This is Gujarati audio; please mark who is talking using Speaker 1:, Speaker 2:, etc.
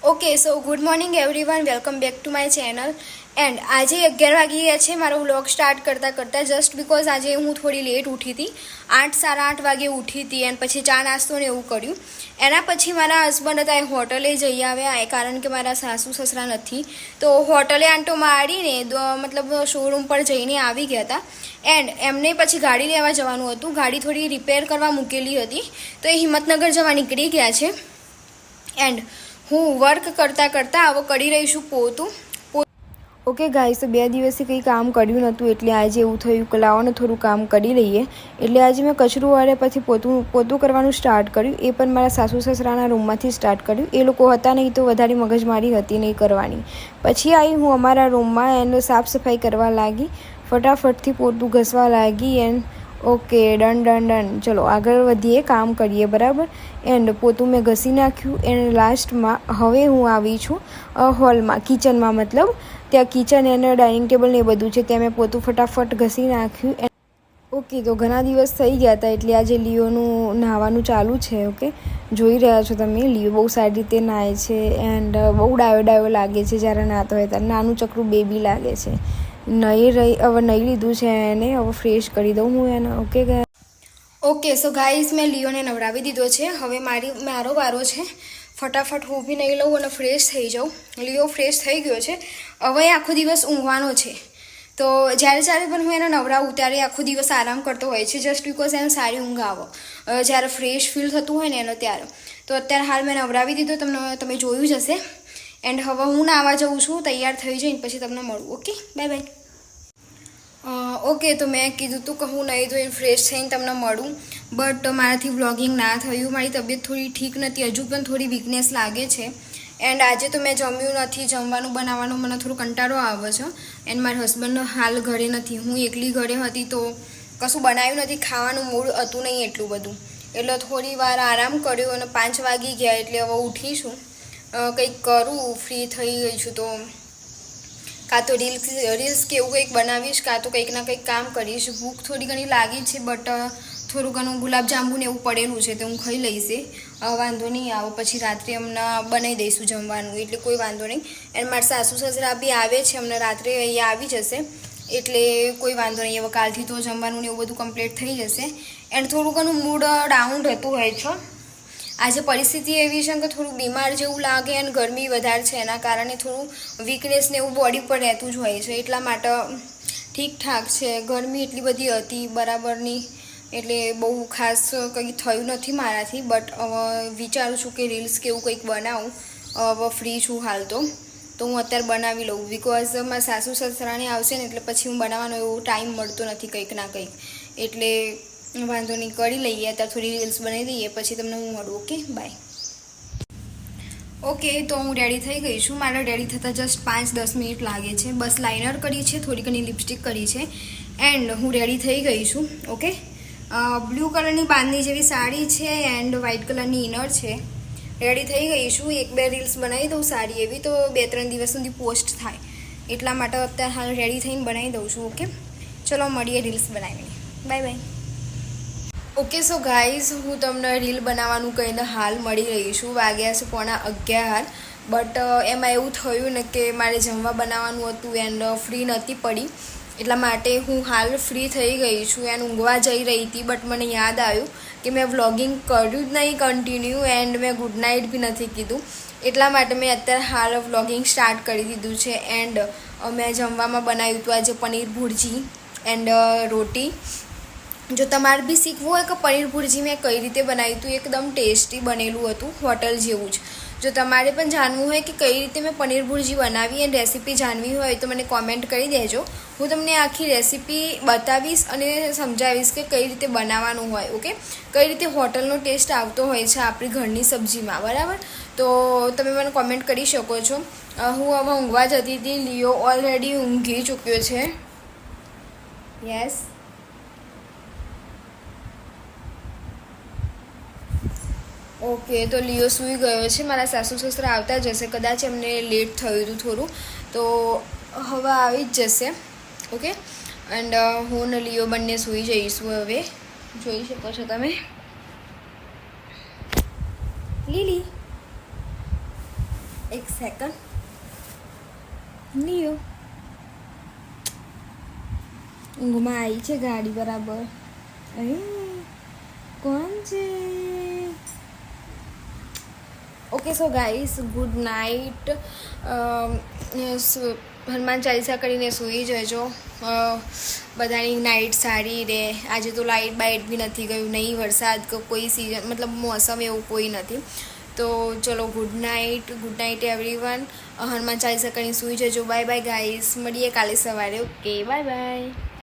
Speaker 1: Okay so good morning everyone, welcome back to my channel. And આજે 11 વાગી ગયા છે મારો વ્લોગ સ્ટાર્ટ કરતાં જસ્ટ બિકોઝ આજે હું થોડી લેટ ઉઠી હતી. 8 સાડા 8 વાગે ઉઠી હતી એન્ડ પછી ચા નાસ્તો ને એવું કર્યું. એના પછી મારા હસબન્ડ હતા એ હોટલે જઈ આવ્યા કારણ કે મારા સાસુ સસરા નથી, તો હોટલે આંટો મારીને મતલબ શોરૂમ પર જઈને આવી ગયા હતા. એન્ડ એમને પછી ગાડી લેવા જવાનું હતું. ગાડી થોડી રિપેર કરવા મૂકેલી હતી તો એ હિંમતનગર જવા નીકળી ગયા છે. એન્ડ હું વર્ક કરતાં હવે કરી રહી છું પોતું. ઓકે ગાઈસ, તો 2 દિવસથી કંઈ કામ કર્યું નહોતું એટલે આજે એવું થયું કે લાવો ને થોડું કામ કરી લઈએ. એટલે આજે મેં કચરું વાળે પછી પોતું કરવાનું સ્ટાર્ટ કર્યું. એ પણ મારા સાસુ સસરાના રૂમમાંથી સ્ટાર્ટ કર્યું. એ લોકો હતા નહીં તો વધારે મગજમારી હતી નહીં કરવાની. પછી આવી હું અમારા રૂમમાં એનો સાફ સફાઈ કરવા લાગી. ફટાફટથી પોતું ઘસવા લાગી. And okay, done. ચલો આગળ વધીએ, કામ કરીએ, બરાબર. એન્ડ પોતું મેં ઘસી નાખ્યું. એન્ડ લાસ્ટમાં હવે હું આવી છું હોલમાં, કિચનમાં, મતલબ ત્યાં કિચન એન્ડ ડાઇનિંગ ટેબલ ને એ બધું છે ત્યાં મેં પોતું ફટાફટ ઘસી નાખ્યું. ઓકે, તો ઘણા દિવસ થઈ ગયા હતા એટલે આજે લિયોનું નહાવાનું ચાલુ છે. ઓકે, જોઈ રહ્યા છો તમે, લિયો બહુ સારી રીતે નહાય છે. એન્ડ બહુ ડાયો લાગે છે જ્યારે નહાતો હોય ત્યારે. નાનું ચકરું બેબી લાગે છે. હવે નહીં લીધું છે એને, હવે ફ્રેશ કરી દઉં હું એને. ઓકે સો ગાઈઝ, મેં લિયોને નવડાવી દીધો છે. હવે મારો વારો છે. ફટાફટ હું બી નહીં લઉં અને ફ્રેશ થઈ જાઉં. લિયો ફ્રેશ થઈ ગયો છે. હવે આખો દિવસ ઊંઘવાનો છે. તો જ્યારે પણ હું એને નવડાવું ત્યારે આખો દિવસ આરામ કરતો હોય છે, જસ્ટ બિકોઝ એને સારી ઊંઘ આવો. જ્યારે ફ્રેશ ફીલ થતું હોય ને એનો ત્યારે. તો અત્યારે હાલ મેં નવડાવી દીધો, તમે જોયું જ હશે. એન્ડ હવે હું નાવા જઉં છું, તૈયાર થઈ જઈને પછી તમને મળું. Okay, by. ઓકે, તો મેં કીધું હતું કે હું નહીં ધોઈને ફ્રેશ થઈને તમને મળું, બટ મારાથી વ્લોગિંગ ના થયું. મારી તબિયત થોડી ઠીક નથી, હજુ પણ થોડી વીકનેસ લાગે છે. એન્ડ આજે તો મેં જમ્યું નથી. જમવાનું બનાવવાનો મને થોડો કંટાળો આવે છે. એન્ડ મારા હસબન્ડ હાલ ઘરે નથી, હું એકલી ઘરે હતી તો કશું બનાવ્યું નથી. ખાવાનું મૂડ હતું નહીં એટલું બધું, એટલે થોડી વાર આરામ કર્યો અને 5 વાગી ગયા એટલે હવે ઉઠીશું, કંઈક કરું. ફ્રી થઈ ગઈ છું તો કાં તો રીલ્સ કે એવું કંઈક બનાવીશ, કાં તો કંઈક ના કંઈક કામ કરીશ. ભૂખ થોડી ઘણી લાગી છે, બટ થોડું ઘણું ગુલાબજાંબુ ને એવું પડેલું છે તો હું ખાઈ લઈશ. વાંધો નહીં આવે. પછી રાત્રે હમણાં બનાવી દઈશું જમવાનું, એટલે કોઈ વાંધો નહીં. એન્ડ મારા સાસુ સસરા બી આવે છે, હમણાં રાત્રે અહીંયા આવી જશે એટલે કોઈ વાંધો નહીં. હવે કાલથી તો જમવાનું ને એવું બધું કમ્પ્લીટ થઈ જશે. એન્ડ થોડું ઘણું મૂડ ડાઉન રહેતું હોય છે. આજે પરિસ્થિતિ એવી છે કે થોડું બીમાર જેવું લાગે અને ગરમી વધારે છે એના કારણે થોડું વીકનેસ ને એવું બોડી પર રહેતું જ હોય છે. એટલા માટે ઠીકઠાક છે. ગરમી એટલી બધી હતી બરાબરની, એટલે બહુ ખાસ કંઈ થયું નથી મારાથી. બટ હવે વિચારું છું કે રીલ્સ કે એવું કંઈક બનાવું. હવે ફ્રી છું હાલ તો હું અત્યારે બનાવી લઉં, બિકોઝ મારા સાસુ સસરાને આવશે ને એટલે પછી હું બનાવવાનો એવો ટાઈમ મળતો નથી કંઈક ના કંઈક. એટલે વાંધો નહીં, કરી લઈએ. અત્યારે થોડી રીલ્સ બનાવી દઈએ પછી તમને હું મળું. Okay, by. ઓકે, તો હું રેડી થઈ ગઈ છું. મારે રેડી થતાં જસ્ટ 5-10 મિનિટ લાગે છે. બસ લાઇનર કરી છે, થોડી ઘણી લિપસ્ટિક કરી છે એન્ડ હું રેડી થઈ ગઈ છું. ઓકે, બ્લુ કલરની બાંધણી જેવી સાડી છે એન્ડ વ્હાઇટ કલરની ઇનર છે. રેડી થઈ ગઈ છું. 1-2 રીલ્સ બનાવી દઉં સારી એવી, તો 2-3 દિવસ સુધી પોસ્ટ થાય. એટલા માટે અત્યારે હાલ રેડી થઈને બનાવી દઉં છું. ઓકે, ચલો મળીએ રીલ્સ બનાવીને. બાય. ઓકે, સો ગાઈઝ, હું તમને રીલ બનાવવાનું કહીને હાલ મળી રહી છું. વાગ્યા છે 11:15. બટ એમાં એવું થયું ને કે મારે જમવા બનાવવાનું હતું એન્ડ ફ્રી નહોતી પડી, એટલા માટે હું હાલ ફ્રી થઈ ગઈ છું એન્ડ ઊંઘવા જઈ રહી હતી. બટ મને યાદ આવ્યું કે મેં વ્લોગિંગ કર્યું જ નહીં કન્ટિન્યુ એન્ડ મેં ગુડ નાઇટ બી નથી કીધું. એટલા માટે મેં અત્યારે હાલ વ્લોગિંગ સ્ટાર્ટ કરી દીધું છે. એન્ડ મેં જમવામાં બનાવ્યું હતું આજે પનીર ભુરજી એન્ડ રોટી. જો તમારે બી શીખવું હોય કે પનીર ભુરજી મેં કઈ રીતે બનાવ્યું હતું, એકદમ ટેસ્ટી બનેલું હતું, હોટલ જેવું જ. જો તમારે પણ જાણવું હોય કે કઈ રીતે મેં પનીર ભુરજી બનાવી અને રેસીપી જાણવી હોય તો મને કોમેન્ટ કરી દેજો. હું તમને આખી રેસીપી બતાવીશ અને સમજાવીશ કે કઈ રીતે બનાવવાનું હોય. ઓકે, કઈ રીતે હોટલનો ટેસ્ટ આવતો હોય છે આપણી ઘરની સબ્જીમાં, બરાબર. તો તમે મને કોમેન્ટ કરી શકો છો. હું હવે ઊંઘવા જતી હતી. લિયો ઓલરેડી ઊંઘી ચૂક્યો છે. યસ, ઓકે, તો લિયો સૂઈ ગયો છે. મારા સાસુ સસરા આવતા જ હશે, કદાચ એમને લેટ થયું હતું થોડું, તો હવે આવી જ જશે. ઓકે, એન્ડ હું ને લિયો બંને સૂઈ જઈશું હવે. જોઈ શકો છો તમે. લીલી એક સેકન્ડ લ્યો ઊંઘમાં આવી છે ગાડી બરાબર. અરે કોણ છે? Okay so guys, good night. Hanuman Chalisa કરીને સૂઈ જજો. બધાની નાઇટ સારી રહે. આજે તો લાઇટ બાઇટ બી નથી ગયું, નહીં વરસાદ કે કોઈ સિઝન મતલબ મોસમ એવું કોઈ નથી. તો ચલો good night everyone. Hanuman Chalisa કરીને સૂઈ જજો. બાય બાય ગાઈસ, મળીએ કાલે સવારે. Okay bye bye.